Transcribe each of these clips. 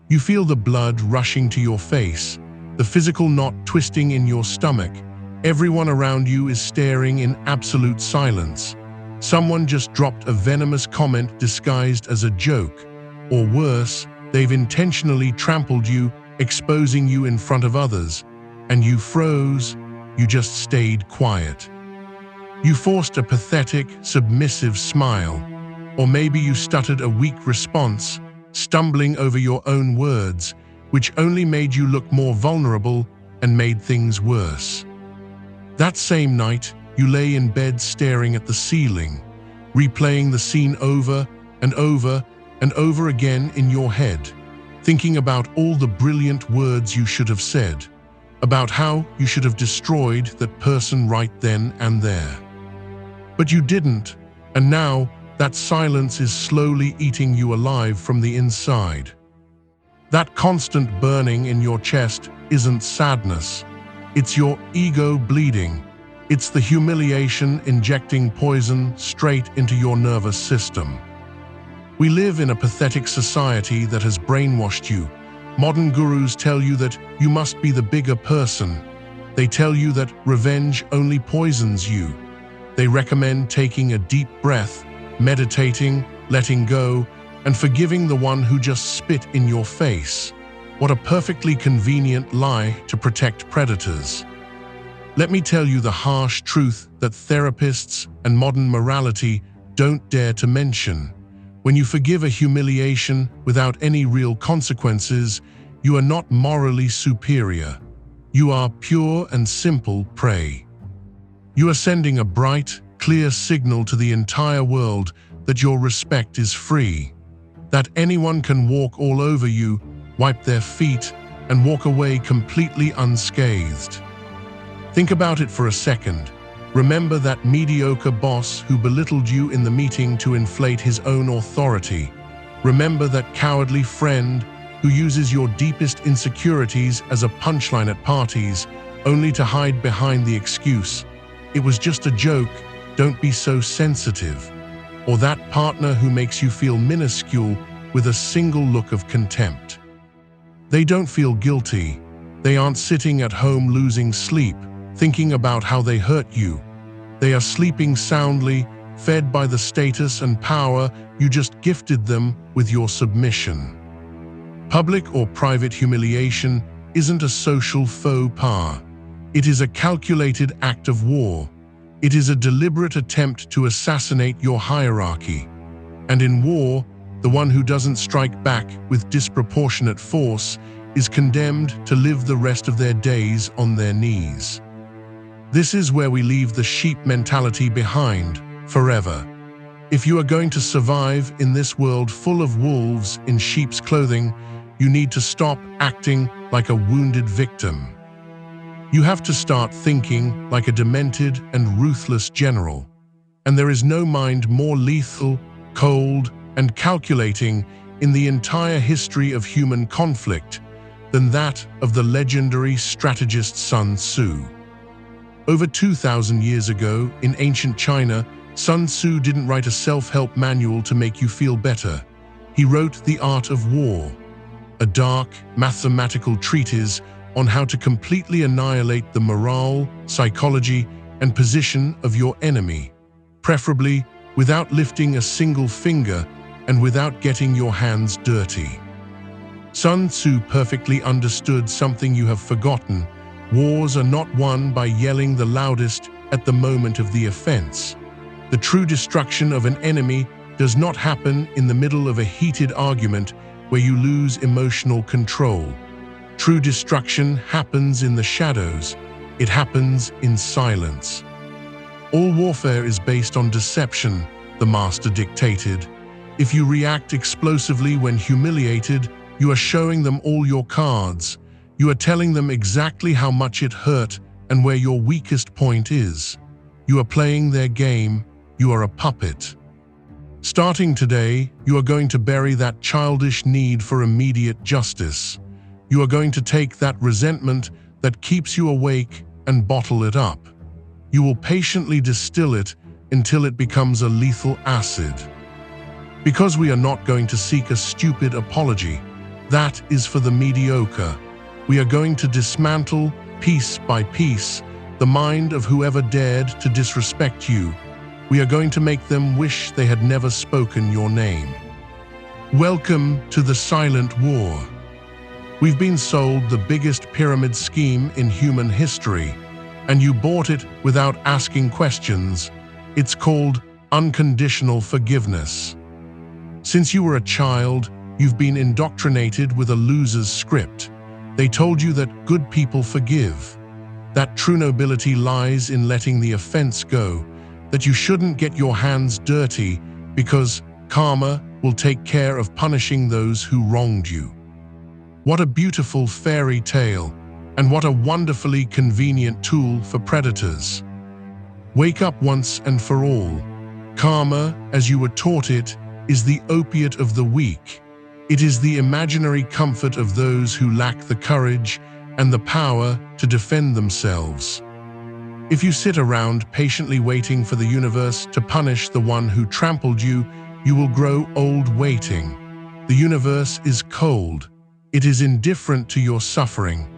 You feel the blood rushing to your face, the physical knot twisting in your stomach. Everyone around you is staring in absolute silence. Someone just dropped a venomous comment disguised as a joke. Or worse, they've intentionally trampled you, exposing you in front of others. And you froze, you just stayed quiet. You forced a pathetic, submissive smile. Or maybe you stuttered a weak response, stumbling over your own words, which only made you look more vulnerable and made things worse. That same night, you lay in bed staring at the ceiling, replaying the scene over and over and over again in your head, thinking about all the brilliant words you should have said, about how you should have destroyed that person right then and there. But you didn't, and now that silence is slowly eating you alive from the inside. That constant burning in your chest isn't sadness. It's your ego bleeding. It's the humiliation injecting poison straight into your nervous system. We live in a pathetic society that has brainwashed you. Modern gurus tell you that you must be the bigger person. They tell you that revenge only poisons you. They recommend taking a deep breath, meditating, letting go, and forgiving the one who just spit in your face. What a perfectly convenient lie to protect predators. Let me tell you the harsh truth that therapists and modern morality don't dare to mention. When you forgive a humiliation without any real consequences, you are not morally superior. You are pure and simple prey. You are sending a bright, clear signal to the entire world that your respect is free, that anyone can walk all over you, wipe their feet, and walk away completely unscathed. Think about it for a second. Remember that mediocre boss who belittled you in the meeting to inflate his own authority. Remember that cowardly friend who uses your deepest insecurities as a punchline at parties, only to hide behind the excuse, "It was just a joke, don't be so sensitive." Or that partner who makes you feel minuscule with a single look of contempt. They don't feel guilty. They aren't sitting at home losing sleep, thinking about how they hurt you. They are sleeping soundly, fed by the status and power you just gifted them with your submission. Public or private humiliation isn't a social faux pas. It is a calculated act of war. It is a deliberate attempt to assassinate your hierarchy. And in war, the one who doesn't strike back with disproportionate force is condemned to live the rest of their days on their knees. This is where we leave the sheep mentality behind, forever. If you are going to survive in this world full of wolves in sheep's clothing, you need to stop acting like a wounded victim. You have to start thinking like a demented and ruthless general. And there is no mind more lethal, cold, and calculating in the entire history of human conflict than that of the legendary strategist Sun Tzu. Over 2,000 years ago, in ancient China, Sun Tzu didn't write a self-help manual to make you feel better. He wrote The Art of War, a dark, mathematical treatise on how to completely annihilate the morale, psychology, and position of your enemy, preferably without lifting a single finger and without getting your hands dirty. Sun Tzu perfectly understood something you have forgotten. Wars are not won by yelling the loudest at the moment of the offense. The true destruction of an enemy does not happen in the middle of a heated argument where you lose emotional control. True destruction happens in the shadows. It happens in silence. All warfare is based on deception, the master dictated. If you react explosively when humiliated, you are showing them all your cards. You are telling them exactly how much it hurt and where your weakest point is. You are playing their game. You are a puppet. Starting today, you are going to bury that childish need for immediate justice. You are going to take that resentment that keeps you awake and bottle it up. You will patiently distill it until it becomes a lethal acid. Because we are not going to seek a stupid apology. That is for the mediocre. We are going to dismantle, piece by piece, the mind of whoever dared to disrespect you. We are going to make them wish they had never spoken your name. Welcome to the silent war. We've been sold the biggest pyramid scheme in human history, and you bought it without asking questions. It's called unconditional forgiveness. Since you were a child, you've been indoctrinated with a loser's script. They told you that good people forgive, that true nobility lies in letting the offense go, that you shouldn't get your hands dirty because karma will take care of punishing those who wronged you. What a beautiful fairy tale, and what a wonderfully convenient tool for predators. Wake up once and for all. Karma, as you were taught it, is the opiate of the weak. It is the imaginary comfort of those who lack the courage and the power to defend themselves. If you sit around patiently waiting for the universe to punish the one who trampled you, you will grow old waiting. The universe is cold. It is indifferent to your suffering.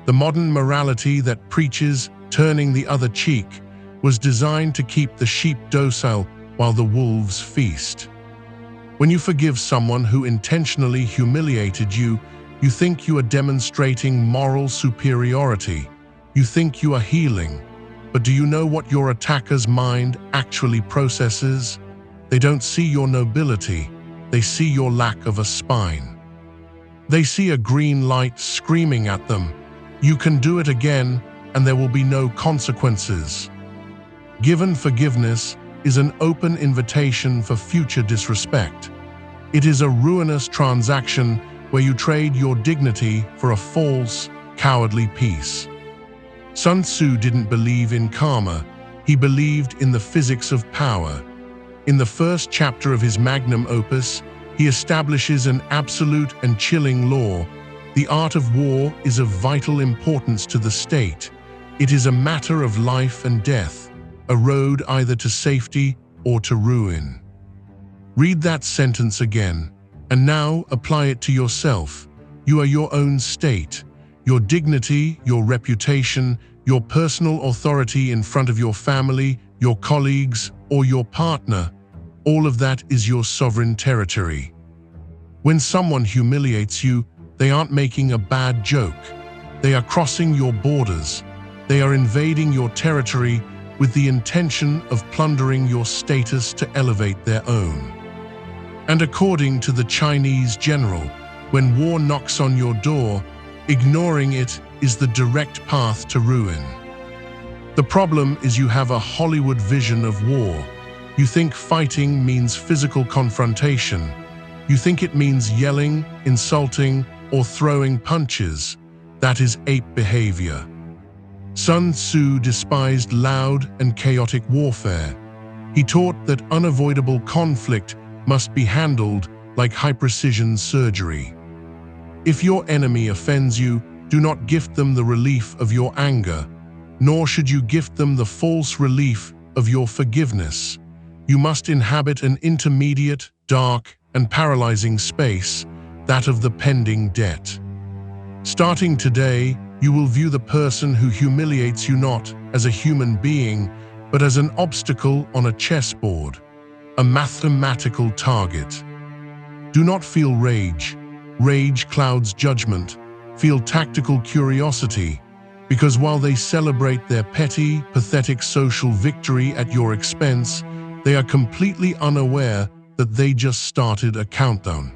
The modern morality that preaches turning the other cheek was designed to keep the sheep docile while the wolves feast. When you forgive someone who intentionally humiliated you, you think you are demonstrating moral superiority. You think you are healing. But do you know what your attacker's mind actually processes? They don't see your nobility. They see your lack of a spine. They see a green light screaming at them. You can do it again, and there will be no consequences. Given forgiveness is an open invitation for future disrespect. It is a ruinous transaction where you trade your dignity for a false, cowardly peace. Sun Tzu didn't believe in karma. He believed in the physics of power. In the first chapter of his magnum opus, he establishes an absolute and chilling law. The art of war is of vital importance to the state. It is a matter of life and death, a road either to safety or to ruin. Read that sentence again, and now apply it to yourself. You are your own state. Your dignity, your reputation, your personal authority in front of your family, your colleagues, or your partner, all of that is your sovereign territory. When someone humiliates you, they aren't making a bad joke. They are crossing your borders. They are invading your territory with the intention of plundering your status to elevate their own. And according to the Chinese general, when war knocks on your door, ignoring it is the direct path to ruin. The problem is you have a Hollywood vision of war. You think fighting means physical confrontation. You think it means yelling, insulting, or throwing punches. That is ape behavior. Sun Tzu despised loud and chaotic warfare. He taught that unavoidable conflict must be handled like high-precision surgery. If your enemy offends you, do not gift them the relief of your anger, nor should you gift them the false relief of your forgiveness. You must inhabit an intermediate, dark, and paralyzing space, that of the pending debt. Starting today, you will view the person who humiliates you not as a human being, but as an obstacle on a chessboard, a mathematical target. Do not feel rage. Rage clouds judgment. Feel tactical curiosity, because while they celebrate their petty, pathetic social victory at your expense, they are completely unaware that they just started a countdown.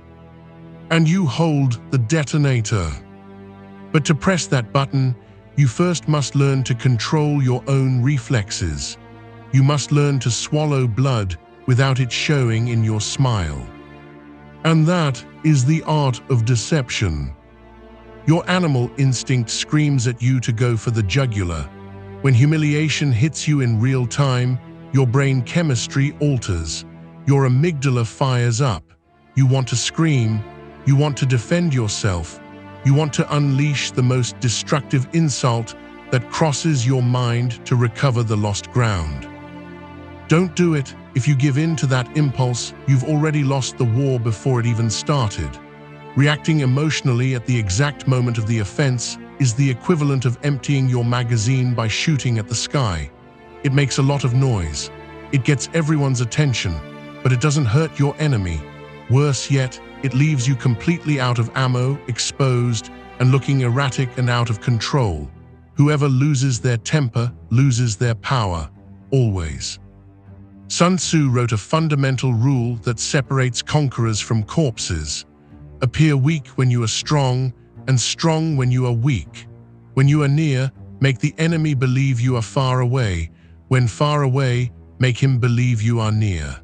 And you hold the detonator. But to press that button, you first must learn to control your own reflexes. You must learn to swallow blood without it showing in your smile. And that is the art of deception. Your animal instinct screams at you to go for the jugular. When humiliation hits you in real time, your brain chemistry alters. Your amygdala fires up. You want to scream. You want to defend yourself. You want to unleash the most destructive insult that crosses your mind to recover the lost ground. Don't do it. If you give in to that impulse, you've already lost the war before it even started. Reacting emotionally at the exact moment of the offense is the equivalent of emptying your magazine by shooting at the sky. It makes a lot of noise. It gets everyone's attention, but it doesn't hurt your enemy. Worse yet, it leaves you completely out of ammo, exposed, and looking erratic and out of control. Whoever loses their temper loses their power, always. Sun Tzu wrote a fundamental rule that separates conquerors from corpses. Appear weak when you are strong, and strong when you are weak. When you are near, make the enemy believe you are far away. When far away, make him believe you are near.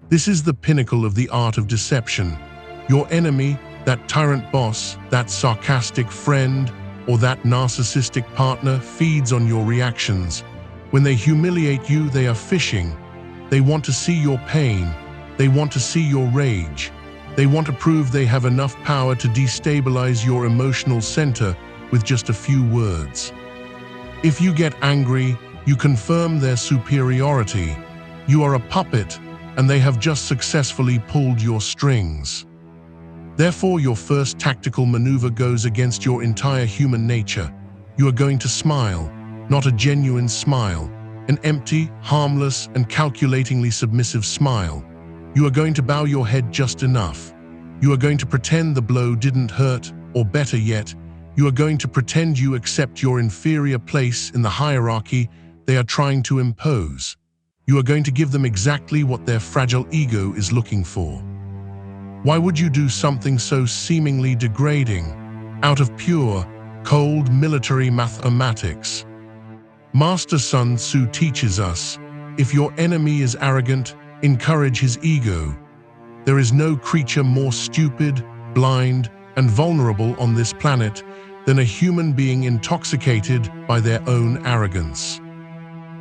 This is the pinnacle of the art of deception. Your enemy, that tyrant boss, that sarcastic friend, or that narcissistic partner, feeds on your reactions. When they humiliate you, they are fishing. They want to see your pain. They want to see your rage. They want to prove they have enough power to destabilize your emotional center with just a few words. If you get angry, you confirm their superiority. You are a puppet, and they have just successfully pulled your strings. Therefore, your first tactical maneuver goes against your entire human nature. You are going to smile, not a genuine smile, an empty, harmless, and calculatingly submissive smile. You are going to bow your head just enough. You are going to pretend the blow didn't hurt, or better yet, you are going to pretend you accept your inferior place in the hierarchy they are trying to impose. You are going to give them exactly what their fragile ego is looking for. Why would you do something so seemingly degrading, out of pure, cold military mathematics? Master Sun Tzu teaches us, if your enemy is arrogant, encourage his ego. There is no creature more stupid, blind, and vulnerable on this planet than a human being intoxicated by their own arrogance.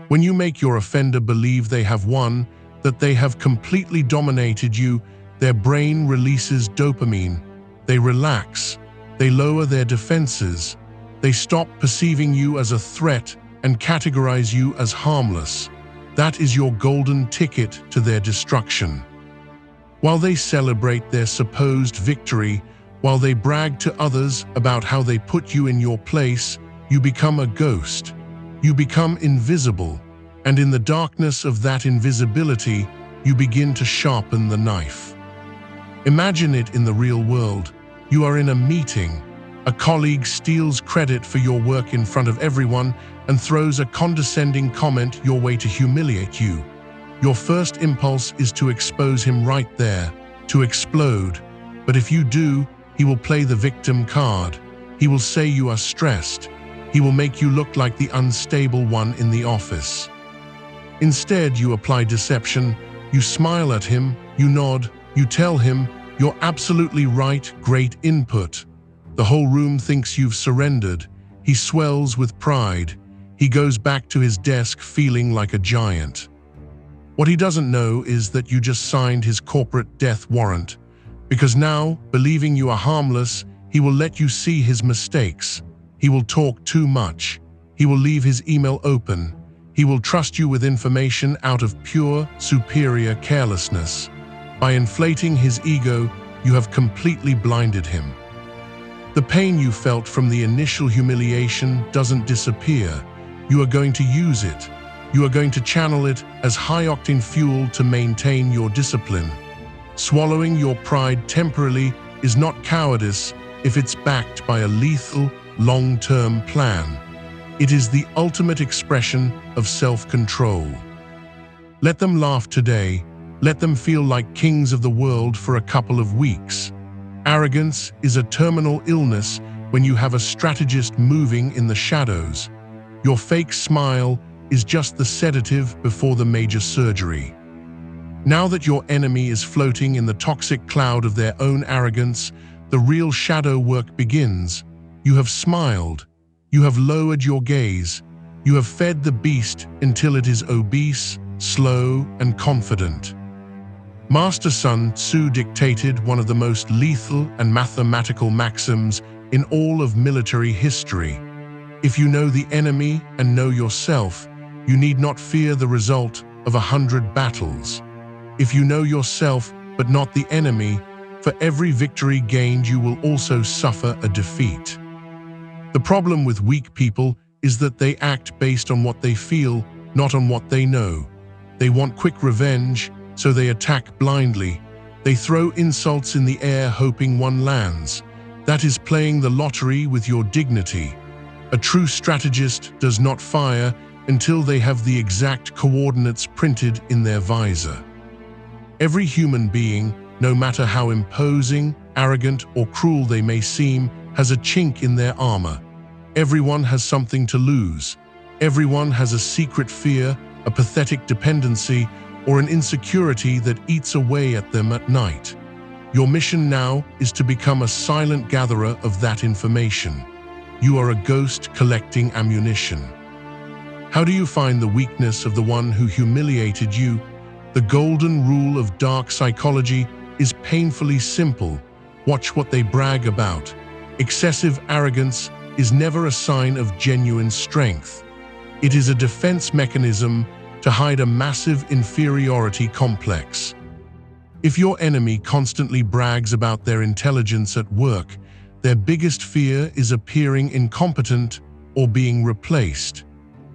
When you make your offender believe they have won, that they have completely dominated you, their brain releases dopamine. They relax. They lower their defenses. They stop perceiving you as a threat and categorize you as harmless. That is your golden ticket to their destruction. While they celebrate their supposed victory, while they brag to others about how they put you in your place, you become a ghost. You become invisible, and in the darkness of that invisibility, you begin to sharpen the knife. Imagine it in the real world. You are in a meeting. A colleague steals credit for your work in front of everyone and throws a condescending comment your way to humiliate you. Your first impulse is to expose him right there, to explode. But if you do, he will play the victim card. He will say you are stressed. He will make you look like the unstable one in the office. Instead, you apply deception. You smile at him, you nod, you tell him, "You're absolutely right, great input." The whole room thinks you've surrendered. He swells with pride. He goes back to his desk feeling like a giant. What he doesn't know is that you just signed his corporate death warrant. Because now, believing you are harmless, he will let you see his mistakes. He will talk too much. He will leave his email open. He will trust you with information out of pure, superior carelessness. By inflating his ego, you have completely blinded him. The pain you felt from the initial humiliation doesn't disappear. You are going to use it. You are going to channel it as high-octane fuel to maintain your discipline. Swallowing your pride temporarily is not cowardice if it's backed by a lethal, long-term plan. It is the ultimate expression of self-control. Let them laugh today. Let them feel like kings of the world for a couple of weeks. Arrogance is a terminal illness when you have a strategist moving in the shadows. Your fake smile is just the sedative before the major surgery. Now that your enemy is floating in the toxic cloud of their own arrogance, the real shadow work begins. You have smiled. You have lowered your gaze. You have fed the beast until it is obese, slow, and confident. Master Sun Tzu dictated one of the most lethal and mathematical maxims in all of military history. If you know the enemy and know yourself, you need not fear the result of 100 battles. If you know yourself but not the enemy, For every victory gained, you will also suffer a defeat. The problem with weak people is that they act based on what they feel, not on what they know. They want quick revenge, so they attack blindly. They throw insults in the air hoping one lands. That is playing the lottery with your dignity. A true strategist does not fire until they have the exact coordinates printed in their visor. Every human being, no matter how imposing, arrogant, or cruel they may seem, has a chink in their armor. Everyone has something to lose. Everyone has a secret fear, a pathetic dependency, or an insecurity that eats away at them at night. Your mission now is to become a silent gatherer of that information. You are a ghost collecting ammunition. How do you find the weakness of the one who humiliated you? The golden rule of dark psychology is painfully simple. Watch what they brag about. Excessive arrogance is never a sign of genuine strength. It is a defense mechanism to hide a massive inferiority complex. If your enemy constantly brags about their intelligence at work, their biggest fear is appearing incompetent or being replaced.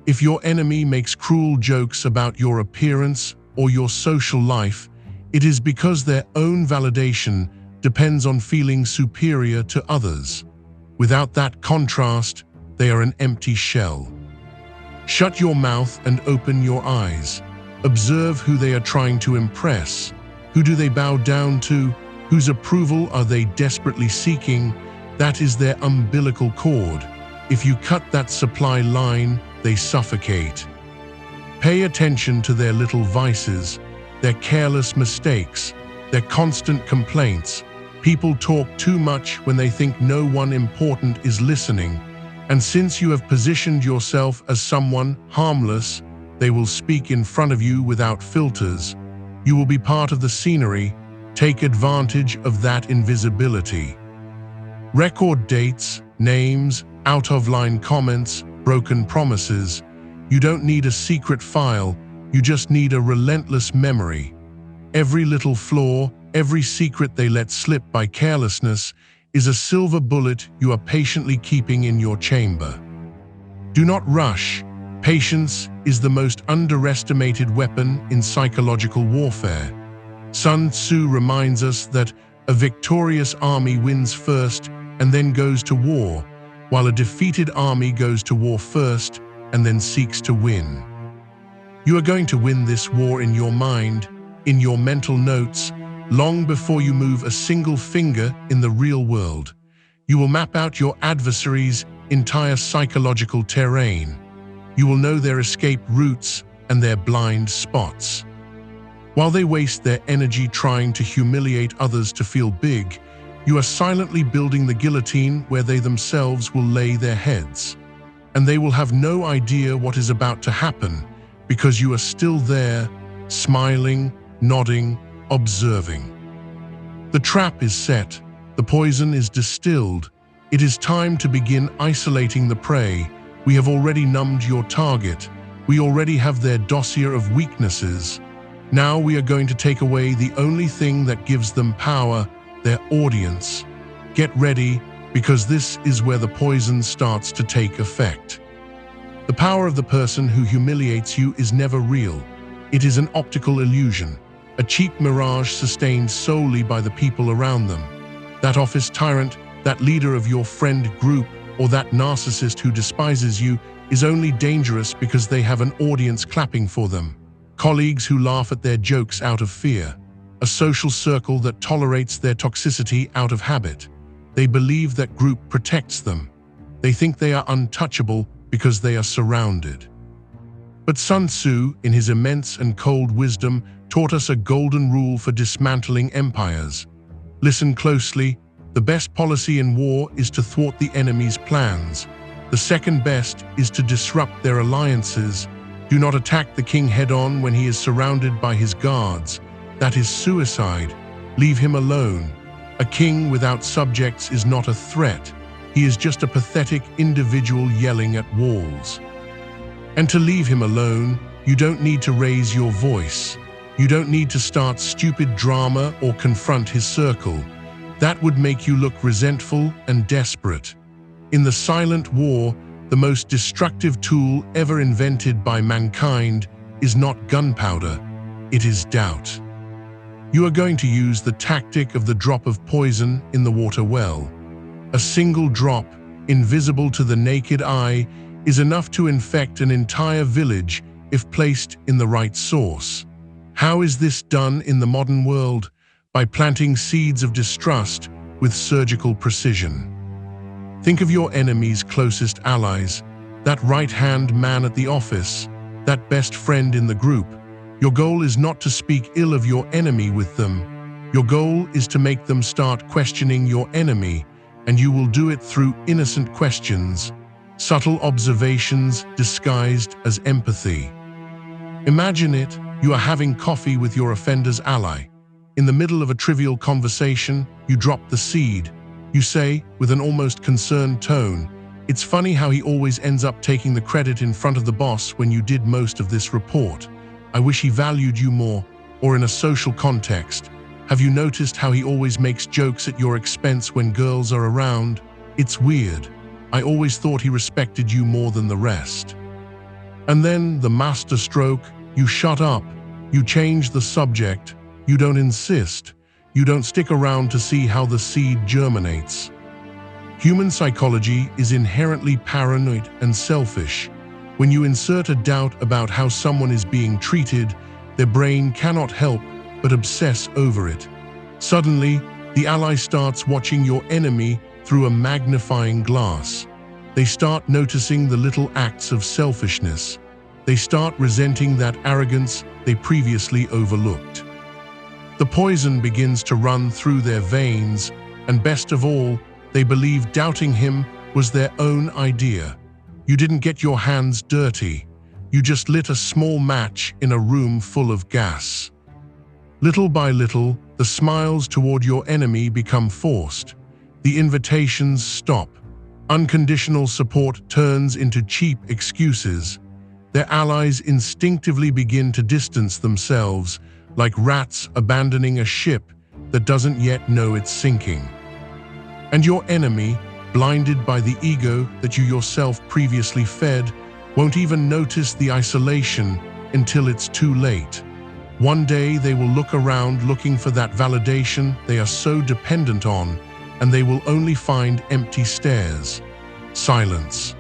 If your enemy makes cruel jokes about your appearance or your social life, it is because their own validation depends on feeling superior to others. Without that contrast, they are an empty shell. Shut your mouth and open your eyes. Observe who they are trying to impress. Who do they bow down to? Whose approval are they desperately seeking? That is their umbilical cord. If you cut that supply line, they suffocate. Pay attention to their little vices, their careless mistakes, their constant complaints. People talk too much when they think no one important is listening. And since you have positioned yourself as someone harmless, they will speak in front of you without filters. You will be part of the scenery. Take advantage of that invisibility. Record dates, names, out-of-line comments, broken promises. You don't need a secret file, you just need a relentless memory. Every little flaw, every secret they let slip by carelessness is a silver bullet you are patiently keeping in your chamber. Do not rush. Patience is the most underestimated weapon in psychological warfare. Sun Tzu reminds us that a victorious army wins first and then goes to war, while a defeated army goes to war first and then seeks to win. You are going to win this war in your mind, in your mental notes, long before you move a single finger in the real world. You will map out your adversary's entire psychological terrain. You will know their escape routes and their blind spots. While they waste their energy trying to humiliate others to feel big, you are silently building the guillotine where they themselves will lay their heads. And they will have no idea what is about to happen because you are still there, smiling, nodding, observing. The trap is set, the poison is distilled. It is time to begin isolating the prey. We have already numbed your target. We already have their dossier of weaknesses. Now we are going to take away the only thing that gives them power, their audience. Get ready, because this is where the poison starts to take effect. The power of the person who humiliates you is never real. It is an optical illusion, a cheap mirage sustained solely by the people around them. That office tyrant, that leader of your friend group, or that narcissist who despises you is only dangerous because they have an audience clapping for them. Colleagues who laugh at their jokes out of fear. A social circle that tolerates their toxicity out of habit. They believe that group protects them. They think they are untouchable because they are surrounded. But Sun Tzu, in his immense and cold wisdom, taught us a golden rule for dismantling empires. Listen closely. The best policy in war is to thwart the enemy's plans. The second best is to disrupt their alliances. Do not attack the king head-on when he is surrounded by his guards. That is suicide. Leave him alone. A king without subjects is not a threat. He is just a pathetic individual yelling at walls. And to leave him alone, you don't need to raise your voice. You don't need to start stupid drama or confront his circle. That would make you look resentful and desperate. In the silent war, the most destructive tool ever invented by mankind is not gunpowder, it is doubt. You are going to use the tactic of the drop of poison in the water well. A single drop, invisible to the naked eye, is enough to infect an entire village if placed in the right source. How is this done in the modern world? By planting seeds of distrust with surgical precision. Think of your enemy's closest allies, that right-hand man at the office, that best friend in the group. Your goal is not to speak ill of your enemy with them. Your goal is to make them start questioning your enemy, and you will do it through innocent questions, subtle observations disguised as empathy. Imagine it, you are having coffee with your offender's ally. In the middle of a trivial conversation, you drop the seed. You say, with an almost concerned tone, "It's funny how he always ends up taking the credit in front of the boss when you did most of this report. I wish he valued you more." Or in a social context, "Have you noticed how he always makes jokes at your expense when girls are around? It's weird. I always thought he respected you more than the rest." And then the master stroke, you shut up, you change the subject, you don't insist, you don't stick around to see how the seed germinates. Human psychology is inherently paranoid and selfish. When you insert a doubt about how someone is being treated, their brain cannot help but obsess over it. Suddenly, the ally starts watching your enemy through a magnifying glass. They start noticing the little acts of selfishness. They start resenting that arrogance they previously overlooked. The poison begins to run through their veins, and best of all, they believe doubting him was their own idea. You didn't get your hands dirty. You just lit a small match in a room full of gas. Little by little, the smiles toward your enemy become forced. The invitations stop. Unconditional support turns into cheap excuses. Their allies instinctively begin to distance themselves, like rats abandoning a ship that doesn't yet know it's sinking. And your enemy, blinded by the ego that you yourself previously fed, won't even notice the isolation until it's too late. One day they will look around looking for that validation they are so dependent on, and they will only find empty stares, silence.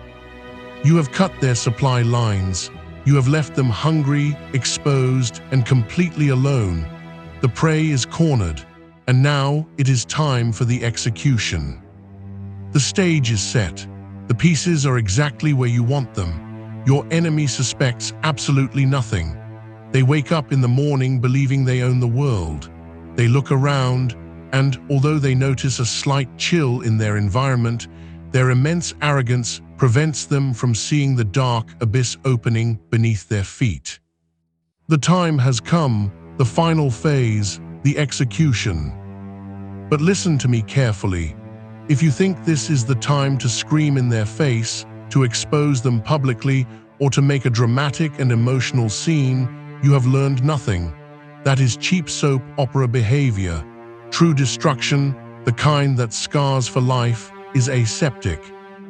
You have cut their supply lines. You have left them hungry, exposed, and completely alone. The prey is cornered, and now it is time for the execution. The stage is set. The pieces are exactly where you want them. Your enemy suspects absolutely nothing. They wake up in the morning believing they own the world. They look around, and although they notice a slight chill in their environment, their immense arrogance prevents them from seeing the dark abyss opening beneath their feet. The time has come, the final phase, the execution. But listen to me carefully. If you think this is the time to scream in their face, to expose them publicly, or to make a dramatic and emotional scene, you have learned nothing. That is cheap soap opera behavior. True destruction, the kind that scars for life, is aseptic.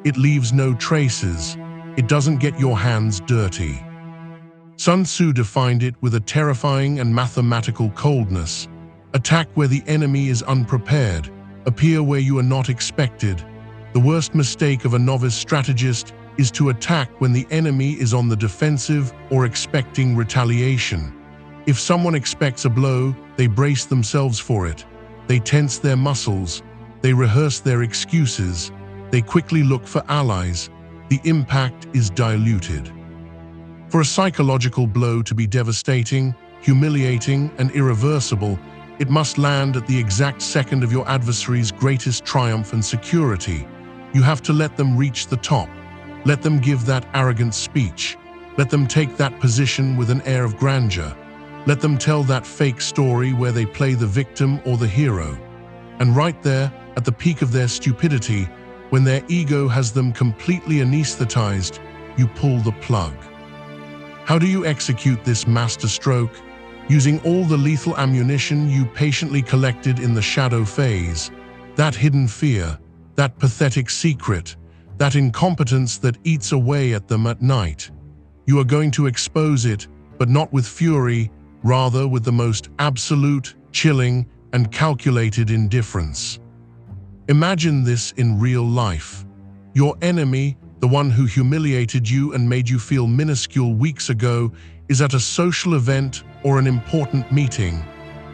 It leaves no traces. It doesn't get your hands dirty. Sun Tzu defined it with a terrifying and mathematical coldness. Attack where the enemy is unprepared. Appear where you are not expected. The worst mistake of a novice strategist is to attack when the enemy is on the defensive or expecting retaliation. If someone expects a blow, they brace themselves for it. They tense their muscles. They rehearse their excuses. They quickly look for allies. The impact is diluted. For a psychological blow to be devastating, humiliating, and irreversible, it must land at the exact second of your adversary's greatest triumph and security. You have to let them reach the top. Let them give that arrogant speech. Let them take that position with an air of grandeur. Let them tell that fake story where they play the victim or the hero. And right there, at the peak of their stupidity, when their ego has them completely anesthetized, you pull the plug. How do you execute this masterstroke? Using all the lethal ammunition you patiently collected in the shadow phase. That hidden fear, that pathetic secret, that incompetence that eats away at them at night. You are going to expose it, but not with fury, rather with the most absolute, chilling, and calculated indifference. Imagine this in real life. Your enemy, the one who humiliated you and made you feel minuscule weeks ago, is at a social event or an important meeting.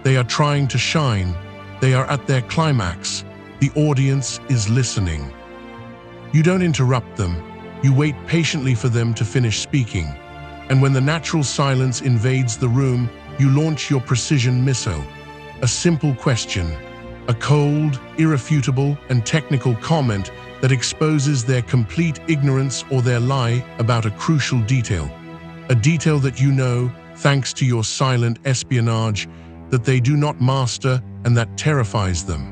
They are trying to shine. They are at their climax. The audience is listening. You don't interrupt them. You wait patiently for them to finish speaking. And when the natural silence invades the room, you launch your precision missile. A simple question. A cold, irrefutable, and technical comment that exposes their complete ignorance or their lie about a crucial detail. A detail that you know, thanks to your silent espionage, that they do not master and that terrifies them.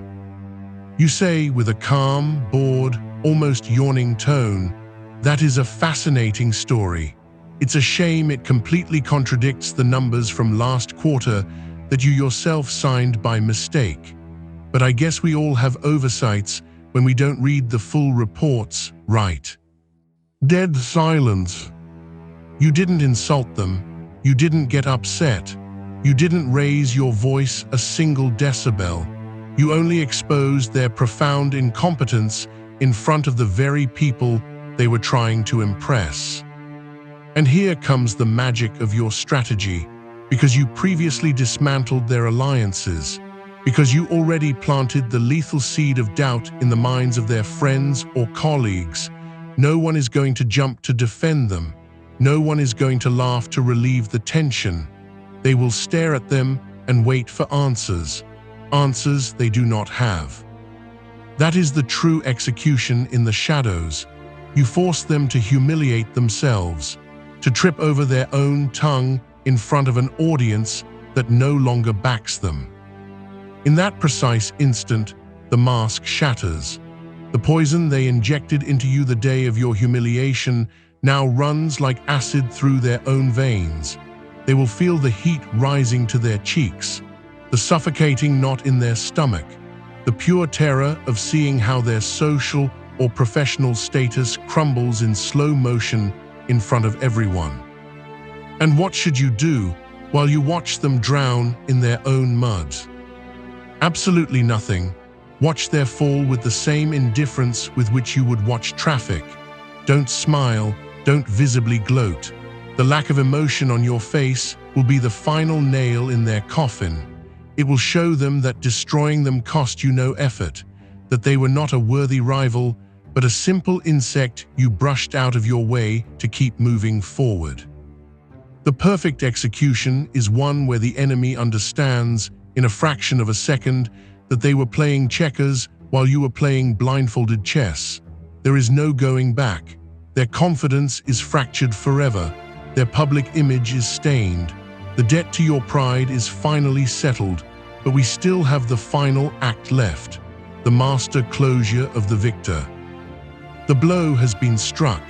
You say with a calm, bored, almost yawning tone, "That is a fascinating story. It's a shame it completely contradicts the numbers from last quarter that you yourself signed by mistake. But I guess we all have oversights when we don't read the full reports, right?" Dead silence. You didn't insult them. You didn't get upset. You didn't raise your voice a single decibel. You only exposed their profound incompetence in front of the very people they were trying to impress. And here comes the magic of your strategy, because you previously dismantled their alliances, because you already planted the lethal seed of doubt in the minds of their friends or colleagues. No one is going to jump to defend them. No one is going to laugh to relieve the tension. They will stare at them and wait for answers. Answers they do not have. That is the true execution in the shadows. You force them to humiliate themselves, to trip over their own tongue in front of an audience that no longer backs them. In that precise instant, the mask shatters. The poison they injected into you the day of your humiliation now runs like acid through their own veins. They will feel the heat rising to their cheeks, the suffocating knot in their stomach, the pure terror of seeing how their social or professional status crumbles in slow motion in front of everyone. And what should you do while you watch them drown in their own mud? Absolutely nothing. Watch their fall with the same indifference with which you would watch traffic. Don't smile, don't visibly gloat. The lack of emotion on your face will be the final nail in their coffin. It will show them that destroying them cost you no effort, that they were not a worthy rival, but a simple insect you brushed out of your way to keep moving forward. The perfect execution is one where the enemy understands, in a fraction of a second, that they were playing checkers while you were playing blindfolded chess. There is no going back. Their confidence is fractured forever. Their public image is stained. The debt to your pride is finally settled, but we still have the final act left, the master closure of the victor. The blow has been struck.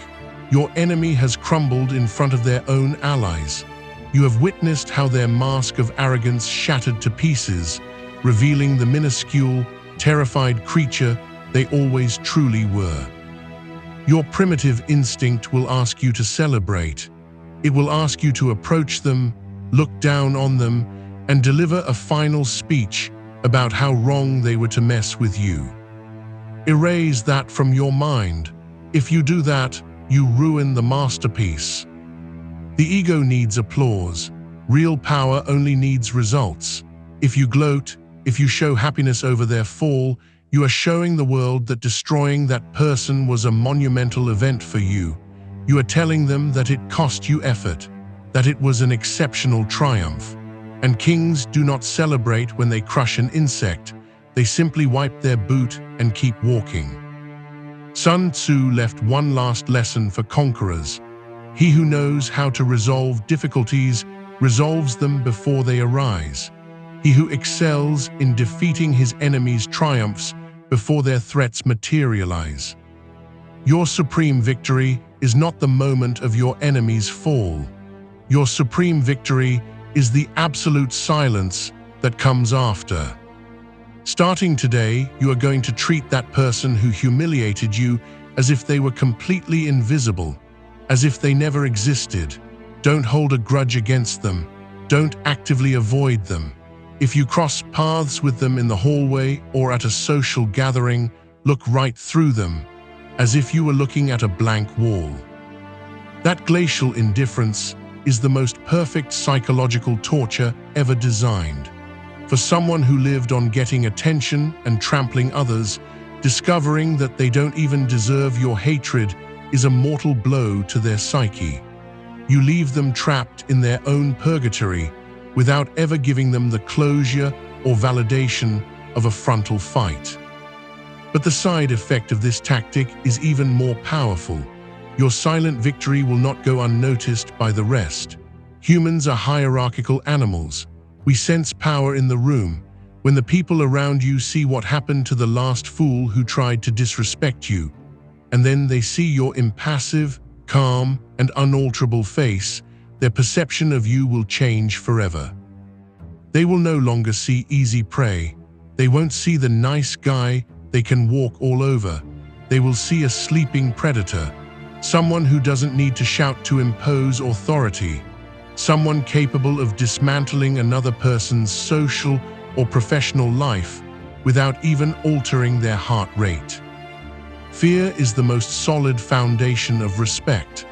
Your enemy has crumbled in front of their own allies. You have witnessed how their mask of arrogance shattered to pieces, revealing the minuscule, terrified creature they always truly were. Your primitive instinct will ask you to celebrate. It will ask you to approach them, look down on them, and deliver a final speech about how wrong they were to mess with you. Erase that from your mind. If you do that, you ruin the masterpiece. The ego needs applause. Real power only needs results. If you gloat, if you show happiness over their fall, you are showing the world that destroying that person was a monumental event for you. You are telling them that it cost you effort, that it was an exceptional triumph. And kings do not celebrate when they crush an insect. They simply wipe their boot and keep walking. Sun Tzu left one last lesson for conquerors. He who knows how to resolve difficulties resolves them before they arise. He who excels in defeating his enemies triumphs before their threats materialize. Your supreme victory is not the moment of your enemy's fall. Your supreme victory is the absolute silence that comes after. Starting today, you are going to treat that person who humiliated you as if they were completely invisible, as if they never existed. Don't hold a grudge against them. Don't actively avoid them. If you cross paths with them in the hallway or at a social gathering, look right through them, as if you were looking at a blank wall. That glacial indifference is the most perfect psychological torture ever designed. For someone who lived on getting attention and trampling others, discovering that they don't even deserve your hatred is a mortal blow to their psyche. You leave them trapped in their own purgatory without ever giving them the closure or validation of a frontal fight. But the side effect of this tactic is even more powerful. Your silent victory will not go unnoticed by the rest. Humans are hierarchical animals. We sense power in the room. When the people around you see what happened to the last fool who tried to disrespect you, and then they see your impassive, calm, and unalterable face, their perception of you will change forever. They will no longer see easy prey. They won't see the nice guy they can walk all over. They will see a sleeping predator, someone who doesn't need to shout to impose authority, someone capable of dismantling another person's social or professional life without even altering their heart rate. Fear is the most solid foundation of respect.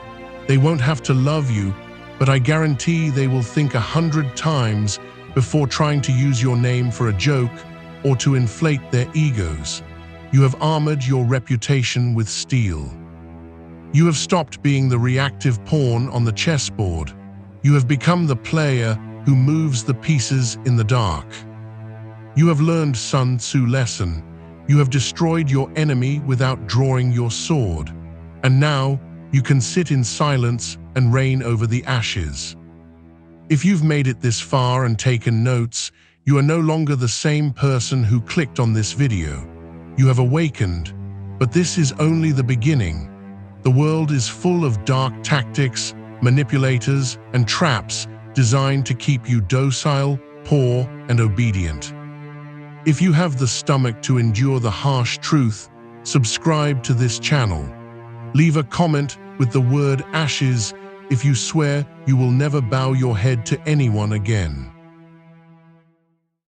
They won't have to love you, but I guarantee they will think 100 times before trying to use your name for a joke or to inflate their egos. You have armored your reputation with steel. You have stopped being the reactive pawn on the chessboard. You have become the player who moves the pieces in the dark. You have learned Sun Tzu lesson. You have destroyed your enemy without drawing your sword. And now you can sit in silence and reign over the ashes. If you've made it this far and taken notes, you are no longer the same person who clicked on this video. You have awakened, but this is only the beginning. The world is full of dark tactics, manipulators, and traps designed to keep you docile, poor, and obedient. If you have the stomach to endure the harsh truth, subscribe to this channel. Leave a comment with the word ashes if you swear you will never bow your head to anyone again.